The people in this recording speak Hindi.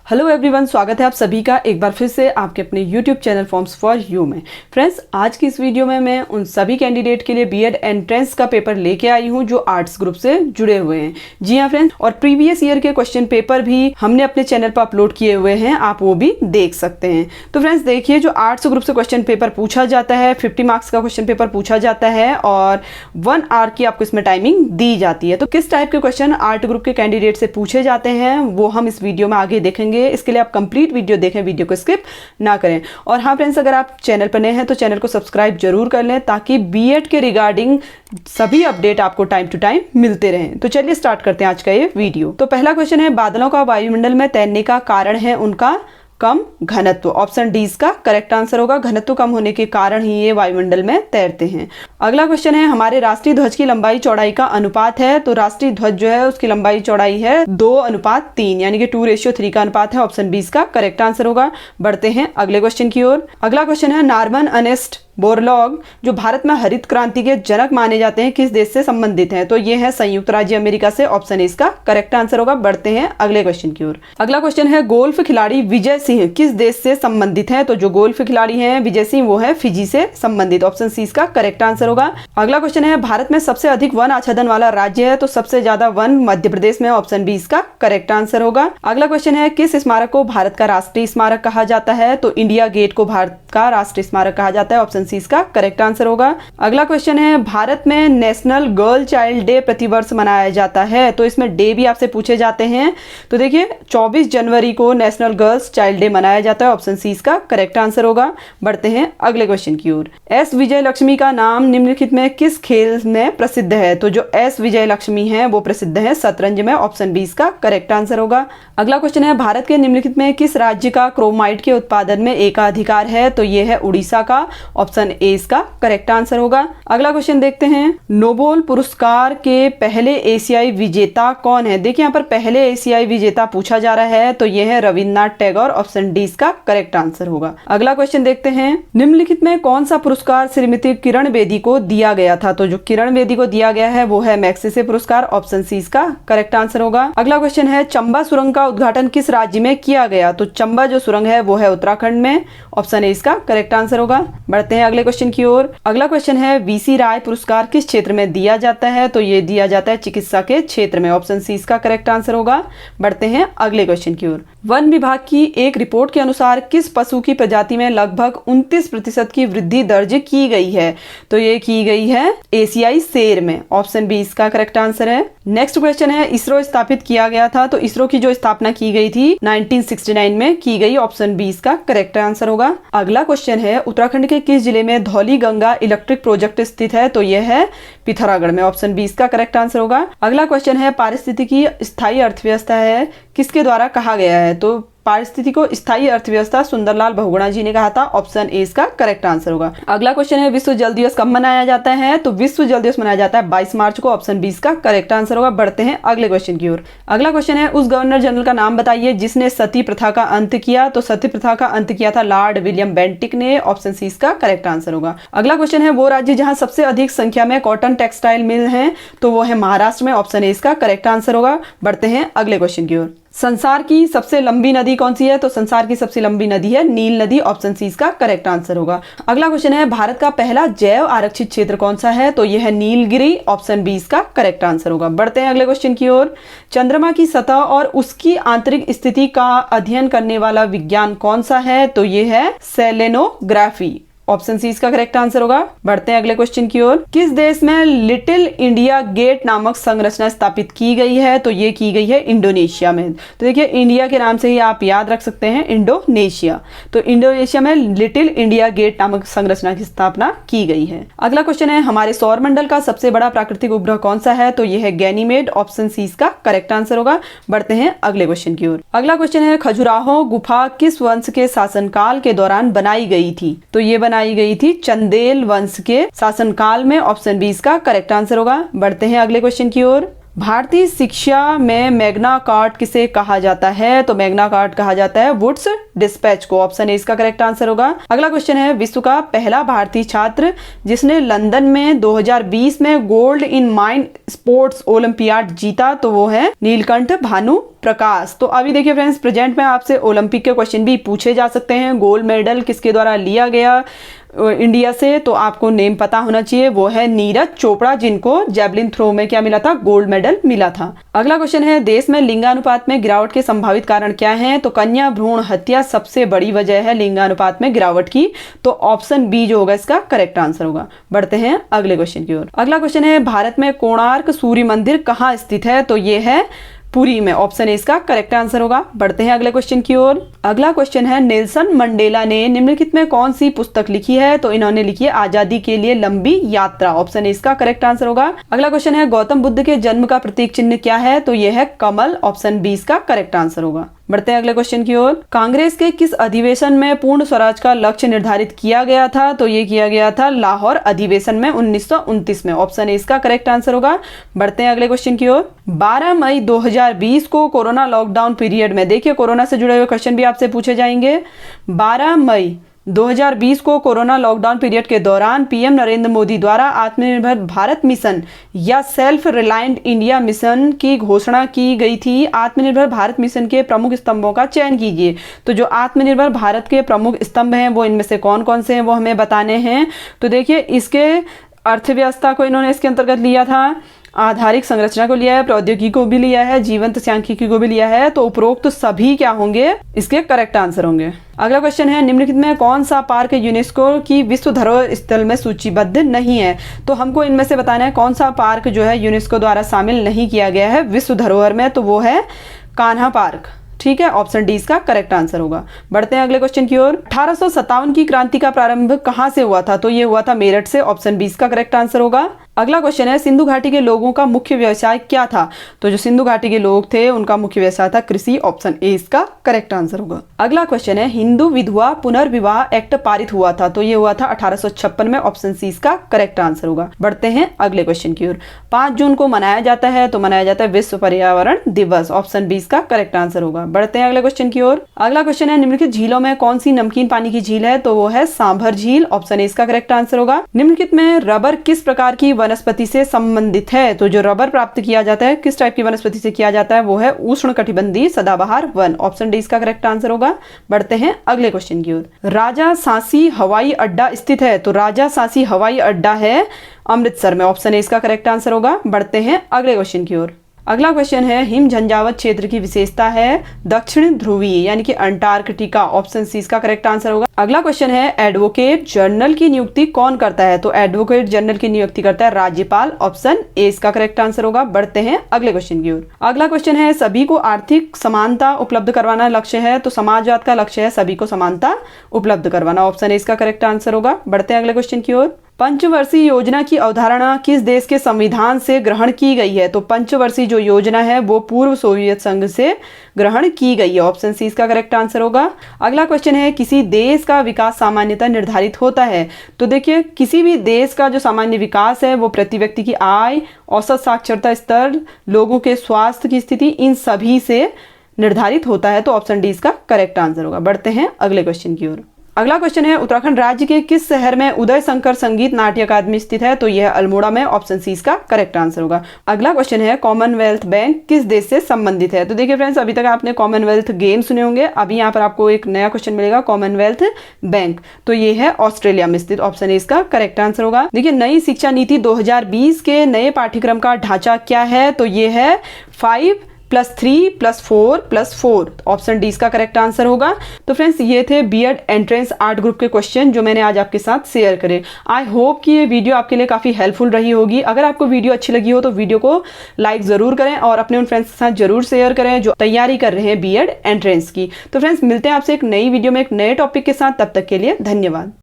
हेलो एवरीवन, स्वागत है आप सभी का एक बार फिर से आपके अपने YouTube channel forms for you में। फ्रेंड्स, आज की इस वीडियो में मैं उन सभी कैंडिडेट के लिए बीएड एंट्रेंस का पेपर लेके आई हूं जो आर्ट्स ग्रुप से जुड़े हुए हैं। जी हाँ फ्रेंड्स, और प्रीवियस ईयर के क्वेश्चन पेपर भी हमने अपने चैनल पर अपलोड किए हुए हैं, आप वो भी देख सकते हैं। तो फ्रेंड्स देखिए, जो आर्ट्स ग्रुप से क्वेश्चन पेपर पूछा जाता है, 50 मार्क्स का क्वेश्चन पेपर पूछा जाता है और 1 आवर की आपको इसमें टाइमिंग दी जाती है। तो किस टाइप के क्वेश्चन आर्ट ग्रुप के कैंडिडेट से पूछे जाते हैं वो हम इस वीडियो में आगे देखेंगे। इसके लिए आप कंप्लीट वीडियो देखें, वीडियो को स्किप ना करें। और हाँ फ्रेंड्स, अगर आप चैनल पर नए हैं तो चैनल को सब्सक्राइब जरूर कर लें ताकि बीएड के रिगार्डिंग सभी अपडेट आपको टाइम टू टाइम मिलते रहें। तो चलिए स्टार्ट करते हैं आज का ये वीडियो। तो पहला क्वेश्चन है, बादलों का वायुमंडल में तैरने का कारण है उनका कम घनत्व। ऑप्शन डी इसका करेक्ट आंसर होगा। घनत्व कम होने के कारण ही ये वायुमंडल में तैरते हैं। अगला क्वेश्चन है, हमारे राष्ट्रीय ध्वज की लंबाई चौड़ाई का अनुपात है। तो राष्ट्रीय ध्वज जो है उसकी लंबाई चौड़ाई है 2:3, यानी कि 2:3 का अनुपात है। ऑप्शन बी इसका करेक्ट आंसर होगा। बढ़ते हैं अगले क्वेश्चन की ओर। अगला क्वेश्चन है, नॉर्मन अर्नेस्ट बोरलॉग जो भारत में हरित क्रांति के जनक माने जाते हैं, किस देश से संबंधित हैं? तो ये है संयुक्त राज्य अमेरिका से। ऑप्शन ए इसका करेक्ट आंसर होगा। बढ़ते हैं अगले क्वेश्चन की ओर। अगला क्वेश्चन है, गोल्फ खिलाड़ी विजय सिंह किस देश से संबंधित हैं? तो जो गोल्फ खिलाड़ी हैं विजय सिंह वो है फिजी से संबंधित। ऑप्शन सी इसका करेक्ट आंसर होगा। अगला क्वेश्चन है, भारत में सबसे अधिक वन आच्छादन वाला राज्य है। तो सबसे ज्यादा वन मध्य प्रदेश में। ऑप्शन बी इसका करेक्ट आंसर होगा। अगला क्वेश्चन है, किस स्मारक को भारत का राष्ट्रीय स्मारक कहा जाता है? तो इंडिया गेट को भारत का राष्ट्रीय स्मारक कहा जाता है। ऑप्शन सी इसका करेक्ट आंसर होगा। अगला क्वेश्चन है, भारत में नेशनल गर्ल चाइल्ड डे प्रतिवर्ष मनाया जाता है। तो इसमें डे भी आपसे पूछे जाते हैं। तो देखिए 24 जनवरी को नेशनल गर्ल्स चाइल्ड डे मनाया जाता है। ऑप्शन सी इसका करेक्ट आंसर होगा। बढ़ते हैं अगले क्वेश्चन की ओर। एस विजय लक्ष्मी का नाम निम्नलिखित में किस खेल में प्रसिद्ध है? तो जो एस विजय लक्ष्मी है वो प्रसिद्ध है शतरंज में। ऑप्शन बी इसका करेक्ट आंसर होगा। अगला क्वेश्चन है, भारत के निम्नलिखित में किस राज्य का क्रोमाइट के उत्पादन में एकाधिकार है? तो ये है उड़ीसा का। ऑप्शन ए इसका करेक्ट आंसर होगा। अगला क्वेश्चन देखते हैं, नोबेल पुरस्कार के पहले एशियाई विजेता कौन है? देखिए यहाँ पर पहले एशियाई विजेता पूछा जा रहा है, तो ये है रविन्द्रनाथ टैगोर। ऑप्शन डी इसका करेक्ट आंसर होगा। अगला क्वेश्चन देखते हैं, निम्नलिखित में कौन सा पुरस्कार श्रीमती किरण बेदी को दिया गया था? तो जो किरण बेदी को दिया गया है वो है मैग्सेसे पुरस्कार। ऑप्शन सी इसका करेक्ट आंसर होगा। अगला क्वेश्चन है, चंबा सुरंग का उद्घाटन किस राज्य में किया गया? तो चंबा जो सुरंग है वो है उत्तराखंड में। ऑप्शन ए इसका करेक्ट आंसर होगा। बढ़ते हैं अगले क्वेश्चन की ओर। अगला क्वेश्चन है, वीसी राय पुरस्कार किस क्षेत्र में दिया जाता है? तो ये दिया जाता है चिकित्सा के क्षेत्र में। ऑप्शन सी इसका करेक्ट आंसर होगा। बढ़ते हैं अगले क्वेश्चन की ओर। वन विभाग की एक रिपोर्ट के अनुसार किस पशु की प्रजाति में लगभग 29% की वृद्धि दर्ज की गई है? तो ये की गई है एशियाई शेर में। ऑप्शन बी इसका करेक्ट आंसर है। नेक्स्ट क्वेश्चन है, इसरो स्थापित किया गया था। तो इसरो की जो स्थापना की गई थी 1969 में की गई। ऑप्शन बी इसका करेक्ट आंसर होगा। अगला क्वेश्चन है, उत्तराखंड के किस जिले में धौली गंगा इलेक्ट्रिक प्रोजेक्ट स्थित है? तो यह है पिथौरागढ़ में। ऑप्शन बी इसका करेक्ट आंसर होगा। अगला क्वेश्चन है, पारिस्थितिकी स्थायी अर्थव्यवस्था है किसके द्वारा कहा गया है? तो पारिस्थितिकी को स्थायी अर्थव्यवस्था सुंदरलाल बहुगुणा जी ने कहा था। ऑप्शन ए इसका करेक्ट आंसर होगा। अगला क्वेश्चन है, विश्व जल दिवस कब मनाया जाता है? तो विश्व जल दिवस मनाया जाता है 22 मार्च को। ऑप्शन बी इसका करेक्ट आंसर होगा। बढ़ते हैं अगले क्वेश्चन की ओर। अगला क्वेश्चन है, उस गवर्नर जनरल का नाम बताइए जिसने सती प्रथा का अंत किया। तो सती प्रथा का अंत किया था लॉर्ड विलियम बेंटिक ने। ऑप्शन सी इसका करेक्ट आंसर होगा। अगला क्वेश्चन है, वो राज्य जहां सबसे अधिक संख्या में कॉटन टेक्सटाइल मिल है तो वो है महाराष्ट्र में। ऑप्शन ए इसका करेक्ट आंसर होगा। बढ़ते हैं अगले क्वेश्चन की ओर। संसार की सबसे लंबी नदी कौन सी है? तो संसार की सबसे लंबी नदी है नील नदी। ऑप्शन सी इसका करेक्ट आंसर होगा। अगला क्वेश्चन है, भारत का पहला जैव आरक्षित क्षेत्र कौन सा है? तो यह है नीलगिरी। ऑप्शन बी इसका करेक्ट आंसर होगा। बढ़ते हैं अगले क्वेश्चन की ओर। चंद्रमा की सतह और उसकी आंतरिक स्थिति का अध्ययन करने वाला विज्ञान कौन सा है? तो यह है सेलेनोग्राफी। ऑप्शन सी इसका करेक्ट आंसर होगा। बढ़ते हैं अगले क्वेश्चन की ओर। किस देश में लिटिल इंडिया गेट नामक संरचना स्थापित की गई है? तो ये की गई है इंडोनेशिया में। तो देखिए इंडिया के नाम से ही आप याद रख सकते हैं इंडोनेशिया। तो इंडोनेशिया में लिटिल इंडिया गेट नामक संरचना की स्थापना की गई है। अगला क्वेश्चन है, हमारे सौर मंडल का सबसे बड़ा प्राकृतिक उपग्रह कौन सा है? तो यह है गैनीमेड। ऑप्शन सी इसका करेक्ट आंसर होगा। बढ़ते हैं अगले क्वेश्चन की ओर। अगला क्वेश्चन है, खजुराहो गुफा किस वंश के शासनकाल के दौरान बनाई गई थी? तो ये बनाई गई थी चंदेल वंश के शासनकाल में। ऑप्शन बी इसका करेक्ट आंसर होगा। बढ़ते हैं अगले क्वेश्चन की ओर। भारतीय शिक्षा में मैग्ना कार्टा किसे कहा जाता है? तो मैग्ना कार्टा कहा जाता है वुड्स डिस्पैच को। ऑप्शन ए इसका करेक्ट आंसर होगा। अगला क्वेश्चन है, विश्व का पहला भारतीय छात्र जिसने लंदन में 2020 में gold in mine sports olympiad जीता, तो वो है नीलकंठ भानु प्रकाश। तो अभी देखिए फ्रेंड्स, प्रेजेंट में आपसे ओलंपिक के क्वेश्चन भी पूछे जा सकते हैं। गोल्ड मेडल किसके द्वारा लिया गया इंडिया से, तो आपको नेम पता होना चाहिए, वो है नीरज चोपड़ा, जिनको जेवलिन थ्रो में क्या मिला था? गोल्ड मेडल मिला था। अगला क्वेश्चन है, देश में लिंगानुपात में गिरावट के संभावित कारण क्या हैं? तो कन्या भ्रूण हत्या सबसे बड़ी वजह है लिंगानुपात में गिरावट की, तो ऑप्शन बी जो होगा इसका करेक्ट आंसर होगा। बढ़ते हैं अगले क्वेश्चन की ओर। अगला क्वेश्चन है, भारत में कोणार्क सूर्य मंदिर कहाँ स्थित है? तो ये है पुरी में। ऑप्शन ए इसका करेक्ट आंसर होगा। बढ़ते हैं अगले क्वेश्चन की ओर। अगला क्वेश्चन है, नेल्सन मंडेला ने निम्नलिखित में कौन सी पुस्तक लिखी है? तो इन्होंने लिखी है आजादी के लिए लंबी यात्रा। ऑप्शन ए इसका करेक्ट आंसर होगा। अगला क्वेश्चन है, गौतम बुद्ध के जन्म का प्रतीक चिन्ह क्या है? तो यह है कमल। ऑप्शन बी इसका करेक्ट आंसर होगा। बढ़ते हैं अगले क्वेश्चन की ओर। कांग्रेस के किस अधिवेशन में पूर्ण स्वराज का लक्ष्य निर्धारित किया गया था? तो ये किया गया था लाहौर अधिवेशन में 1929 में। ऑप्शन ए इसका करेक्ट आंसर होगा। बढ़ते हैं अगले क्वेश्चन की ओर। 12 मई 2020 को कोरोना लॉकडाउन पीरियड में, देखिए कोरोना से जुड़े हुए क्वेश्चन भी आपसे पूछे जाएंगे। 12 मई 2020 को कोरोना लॉकडाउन पीरियड के दौरान पीएम नरेंद्र मोदी द्वारा आत्मनिर्भर भारत मिशन या सेल्फ रिलायंट इंडिया मिशन की घोषणा की गई थी। आत्मनिर्भर भारत मिशन के प्रमुख स्तंभों का चयन कीजिए। तो जो आत्मनिर्भर भारत के प्रमुख स्तंभ हैं वो इनमें से कौन कौन से हैं वो हमें बताने हैं। तो देखिए, इसके अर्थव्यवस्था को इन्होंने इसके अंतर्गत लिया था, आधारिक संरचना को लिया है, प्रौद्योगिकी को भी लिया है, जीवंत सांख्यिकी को भी लिया है। तो उपरोक्त सभी क्या होंगे? इसके करेक्ट आंसर होंगे। अगला क्वेश्चन है, निम्नलिखित में कौन सा पार्क यूनेस्को की विश्व धरोहर स्थल में सूचीबद्ध नहीं है? तो हमको इनमें से बताना है कौन सा पार्क जो है यूनेस्को द्वारा शामिल नहीं किया गया है विश्व धरोहर में, तो वो है कान्हा पार्क। ठीक है, ऑप्शन डी इसका करेक्ट आंसर होगा। बढ़ते हैं अगले क्वेश्चन की ओर। 1857 की क्रांति का प्रारंभ कहां से हुआ था? तो ये हुआ था मेरठ से। ऑप्शन बी इसका करेक्ट आंसर होगा। अगला क्वेश्चन है, सिंधु घाटी के लोगों का मुख्य व्यवसाय क्या था? तो जो सिंधु घाटी के लोग थे उनका मुख्य व्यवसाय था कृषि। ऑप्शन ए इसका करेक्ट आंसर होगा। अगला क्वेश्चन है, हिंदू विधवा पुनर्विवाह एक्ट पारित हुआ था? तो ये हुआ था 1856 में। ऑप्शन सी इसका करेक्ट आंसर होगा। बढ़ते हैं अगले क्वेश्चन की ओर। 5 जून को मनाया जाता है, तो मनाया जाता है विश्व पर्यावरण दिवस। ऑप्शन बी इसका करेक्ट आंसर होगा। बढ़ते हैं अगले क्वेश्चन की ओर। अगला क्वेश्चन है, निम्नलिखित झीलों में कौन सी नमकीन पानी की झील है? तो वो है सांभर झील। ऑप्शन ए इसका करेक्ट आंसर होगा। निम्नलिखित में रबर किस प्रकार की वनस्पति से संबंधित है? तो जो रबर प्राप्त किया जाता है किस टाइप की वनस्पति से किया जाता है वो है उष्णकटिबंधीय सदाबहार वन। ऑप्शन डी इसका करेक्ट आंसर होगा। बढ़ते हैं अगले क्वेश्चन की ओर। राजा सांसी हवाई अड्डा स्थित है? तो राजा सांसी हवाई अड्डा है अमृतसर में। ऑप्शन ए इसका करेक्ट आंसर होगा। बढ़ते हैं अगले क्वेश्चन की ओर। अगला क्वेश्चन है, हिम झंझावत क्षेत्र की विशेषता है दक्षिण ध्रुवीय यानी कि अंटार्कटिका। ऑप्शन सी इसका करेक्ट आंसर होगा। अगला क्वेश्चन है, एडवोकेट जनरल की नियुक्ति कौन करता है? तो एडवोकेट जनरल की नियुक्ति करता है राज्यपाल। ऑप्शन ए इसका करेक्ट आंसर होगा। बढ़ते हैं अगले क्वेश्चन की ओर। अगला क्वेश्चन है, सभी को आर्थिक समानता उपलब्ध करवाना लक्ष्य है? तो समाजवाद का लक्ष्य है सभी को समानता उपलब्ध करवाना। ऑप्शन ए इसका करेक्ट आंसर होगा। बढ़ते हैं अगले क्वेश्चन की ओर। पंचवर्षीय योजना की अवधारणा किस देश के संविधान से ग्रहण की गई है? तो पंचवर्षीय जो योजना है वो पूर्व सोवियत संघ से ग्रहण की गई है। ऑप्शन सी इसका करेक्ट आंसर होगा। अगला क्वेश्चन है, किसी देश का विकास सामान्यतः निर्धारित होता है? तो देखिए, किसी भी देश का जो सामान्य विकास है वो प्रति व्यक्ति की आय, औसत साक्षरता स्तर, लोगों के स्वास्थ्य की स्थिति, इन सभी से निर्धारित होता है। तो ऑप्शन डी इसका करेक्ट आंसर होगा। बढ़ते हैं अगले क्वेश्चन की ओर। अगला क्वेश्चन है, उत्तराखंड राज्य के किस शहर में उदय शंकर संगीत नाट्य अकादमी स्थित है? तो यह अल्मोड़ा में। ऑप्शन सी इसका करेक्ट आंसर होगा। अगला क्वेश्चन है, कॉमनवेल्थ बैंक किस देश से संबंधित है? तो देखिए फ्रेंड्स, अभी तक आपने कॉमनवेल्थ गेम सुने होंगे, अभी यहाँ पर आपको एक नया क्वेश्चन मिलेगा, कॉमनवेल्थ बैंक। तो ये है ऑस्ट्रेलिया में स्थित। ऑप्शन ए इसका करेक्ट आंसर होगा। देखिए, नई शिक्षा नीति 2020 के नए पाठ्यक्रम का ढांचा क्या है? तो ये है 5+3+4+4। ऑप्शन डी इसका करेक्ट आंसर होगा। तो फ्रेंड्स, ये थे बीएड एंट्रेंस आर्ट ग्रुप के क्वेश्चन जो मैंने आज आपके साथ शेयर करे। आई होप कि ये वीडियो आपके लिए काफ़ी हेल्पफुल रही होगी। अगर आपको वीडियो अच्छी लगी हो तो वीडियो को लाइक ज़रूर करें और अपने उन फ्रेंड्स के साथ जरूर शेयर करें जो तैयारी कर रहे हैं बीएड एंट्रेंस की। तो फ्रेंड्स, मिलते हैं आपसे एक नई वीडियो में एक नए टॉपिक के साथ। तब तक के लिए धन्यवाद।